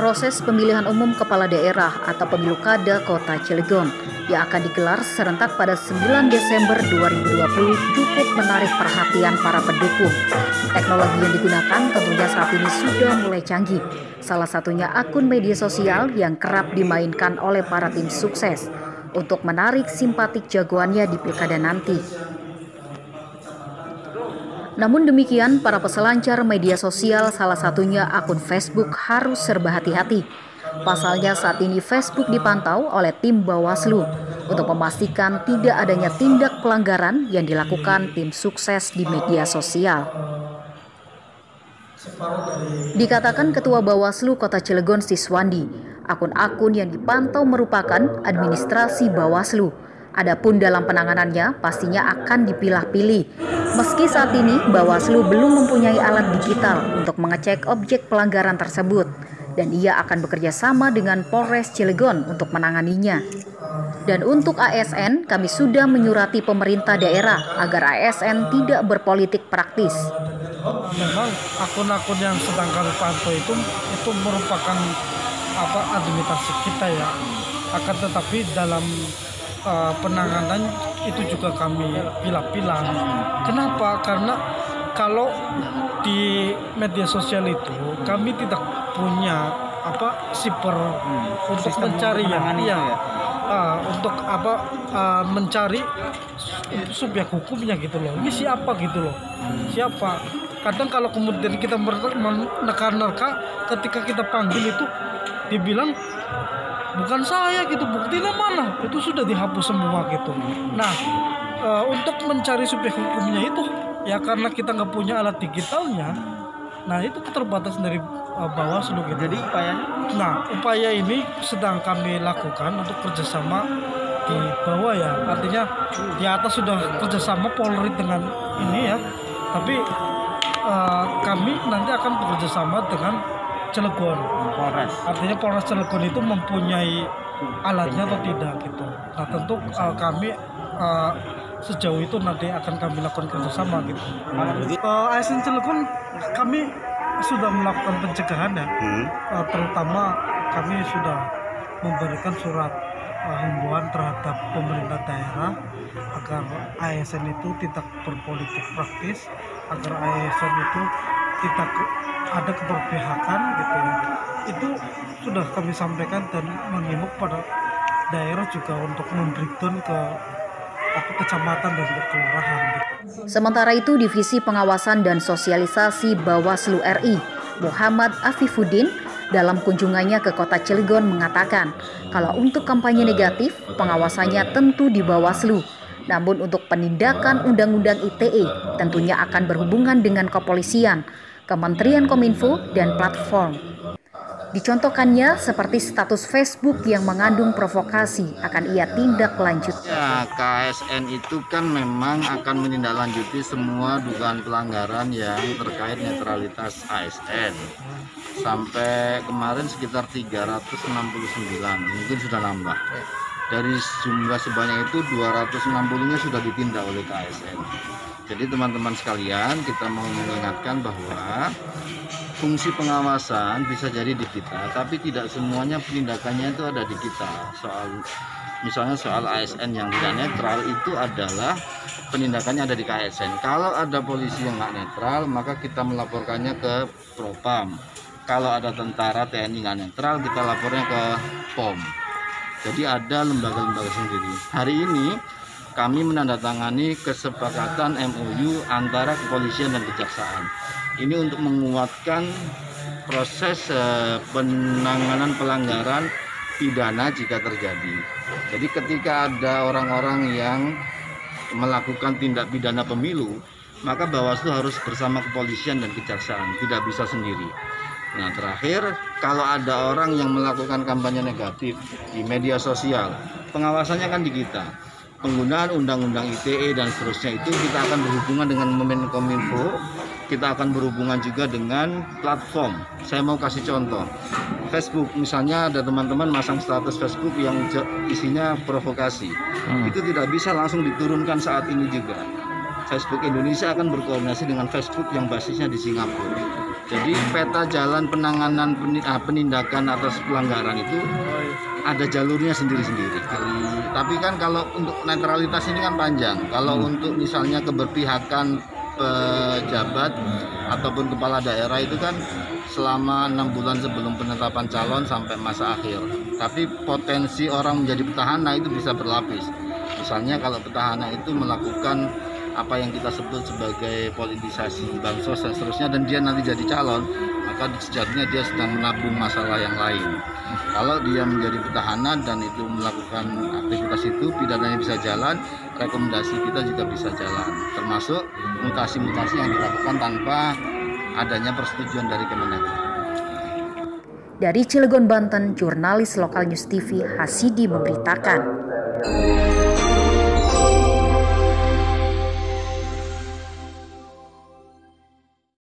proses pemilihan umum kepala daerah atau pemilu kada Kota Cilegon yang akan digelar serentak pada 9 Desember 2020 cukup menarik perhatian para pendukung. Teknologi yang digunakan tentunya saat ini sudah mulai canggih. Salah satunya akun media sosial yang kerap dimainkan oleh para tim sukses untuk menarik simpatik jagoannya di pilkada nanti. Namun demikian, para peselancar media sosial, salah satunya akun Facebook, harus serba hati-hati. Pasalnya saat ini Facebook dipantau oleh tim Bawaslu untuk memastikan tidak adanya tindak pelanggaran yang dilakukan tim sukses di media sosial. Dikatakan Ketua Bawaslu Kota Cilegon Siswandi, akun-akun yang dipantau merupakan administrasi Bawaslu. Adapun dalam penanganannya pastinya akan dipilah-pilih. Meski saat ini Bawaslu belum mempunyai alat digital untuk mengecek objek pelanggaran tersebut, dan ia akan bekerja sama dengan Polres Cilegon untuk menanganinya. Dan untuk ASN, kami sudah menyurati pemerintah daerah agar ASN tidak berpolitik praktis. Memang akun-akun yang sedang kami pantau itu merupakan administrasi kita ya. Akan tetapi dalam penanganan itu juga kami pilah-pilah. Kenapa? Karena kalau di media sosial itu kami tidak punya siper untuk mencari untuk mencari subjek hukumnya gitu loh. Ini siapa gitu loh? Siapa? Kadang kalau kemudian kita menerka-nerka, ketika kita panggil itu dibilang bukan saya gitu, buktinya mana? Itu sudah dihapus semua gitu. Nah, untuk mencari subjek hukumnya itu ya karena kita nggak punya alat digitalnya. Nah, itu keterbatasan dari Bawaslu gitu. Jadi upaya ini sedang kami lakukan untuk kerjasama di bawah ya. Artinya di atas sudah kerjasama Polri dengan ini ya. Tapi kami nanti akan bekerjasama dengan Cilegon, Polres. Artinya Polres Cilegon itu mempunyai alatnya atau tidak gitu. Nah tentu kami sejauh itu nanti akan kami lakukan kerjasama gitu. ASN Cilegon kami sudah melakukan pencegahan ya. Terutama kami sudah memberikan surat himbauan terhadap pemerintah daerah agar ASN itu tidak berpolitik praktis, agar ASN itu tidak ada keberpihakan gitu ya. Itu sudah kami sampaikan dan mengimbau pada daerah juga untuk memberikan ke kecamatan dan ke kelurahan gitu. Sementara itu, Divisi Pengawasan dan Sosialisasi Bawaslu RI, Muhammad Afifuddin, dalam kunjungannya ke Kota Cilegon mengatakan kalau untuk kampanye negatif, pengawasannya tentu di Bawaslu. Namun untuk penindakan Undang-Undang ITE tentunya akan berhubungan dengan kepolisian, Kementerian Kominfo, dan platform. Dicontohkannya seperti status Facebook yang mengandung provokasi akan ia tindak lanjut. Ya, KSN itu kan memang akan menindaklanjuti semua dugaan pelanggaran yang terkait netralitas ASN. Sampai kemarin sekitar 369, mungkin sudah nambah. Dari jumlah sebanyak itu 260-nya sudah ditindak oleh KSN. Jadi teman-teman sekalian, kita mau mengingatkan bahwa fungsi pengawasan bisa jadi di kita, tapi tidak semuanya penindakannya itu ada di kita. Misalnya soal ASN yang tidak netral itu adalah penindakannya ada di KSN. Kalau ada polisi yang nggak netral, maka kita melaporkannya ke Propam. Kalau ada tentara TNI nggak netral, kita lapornya ke POM. Jadi ada lembaga-lembaga sendiri. Hari ini kami menandatangani kesepakatan MOU antara kepolisian dan kejaksaan. Ini untuk menguatkan proses penanganan pelanggaran pidana jika terjadi. Jadi ketika ada orang-orang yang melakukan tindak pidana pemilu, maka Bawaslu harus bersama kepolisian dan kejaksaan, tidak bisa sendiri. Nah terakhir, kalau ada orang yang melakukan kampanye negatif di media sosial, pengawasannya kan di kita. Penggunaan Undang-Undang ITE dan seterusnya itu kita akan berhubungan dengan Kominfo, kita akan berhubungan juga dengan platform. Saya mau kasih contoh, Facebook misalnya ada teman-teman masang status Facebook yang isinya provokasi, itu tidak bisa langsung diturunkan saat ini juga. Facebook Indonesia akan berkoordinasi dengan Facebook yang basisnya di Singapura. Jadi peta jalan penanganan penindakan atas pelanggaran itu ada jalurnya sendiri-sendiri. Tapi kan kalau untuk netralitas ini kan panjang. Kalau untuk misalnya keberpihakan pejabat ataupun kepala daerah itu kan selama 6 bulan sebelum penetapan calon sampai masa akhir. Tapi potensi orang menjadi petahana itu bisa berlapis. Misalnya kalau petahana itu melakukan apa yang kita sebut sebagai politisasi bansos dan seterusnya, dan dia nanti jadi calon, maka sejatinya dia sedang menabung masalah yang lain. Kalau dia menjadi petahana dan itu melakukan aktivitas itu, pidananya bisa jalan, rekomendasi kita juga bisa jalan, termasuk mutasi-mutasi yang dilakukan tanpa adanya persetujuan dari Kemendagri. Dari Cilegon, Banten, jurnalis lokal News TV Hasidi memberitakan.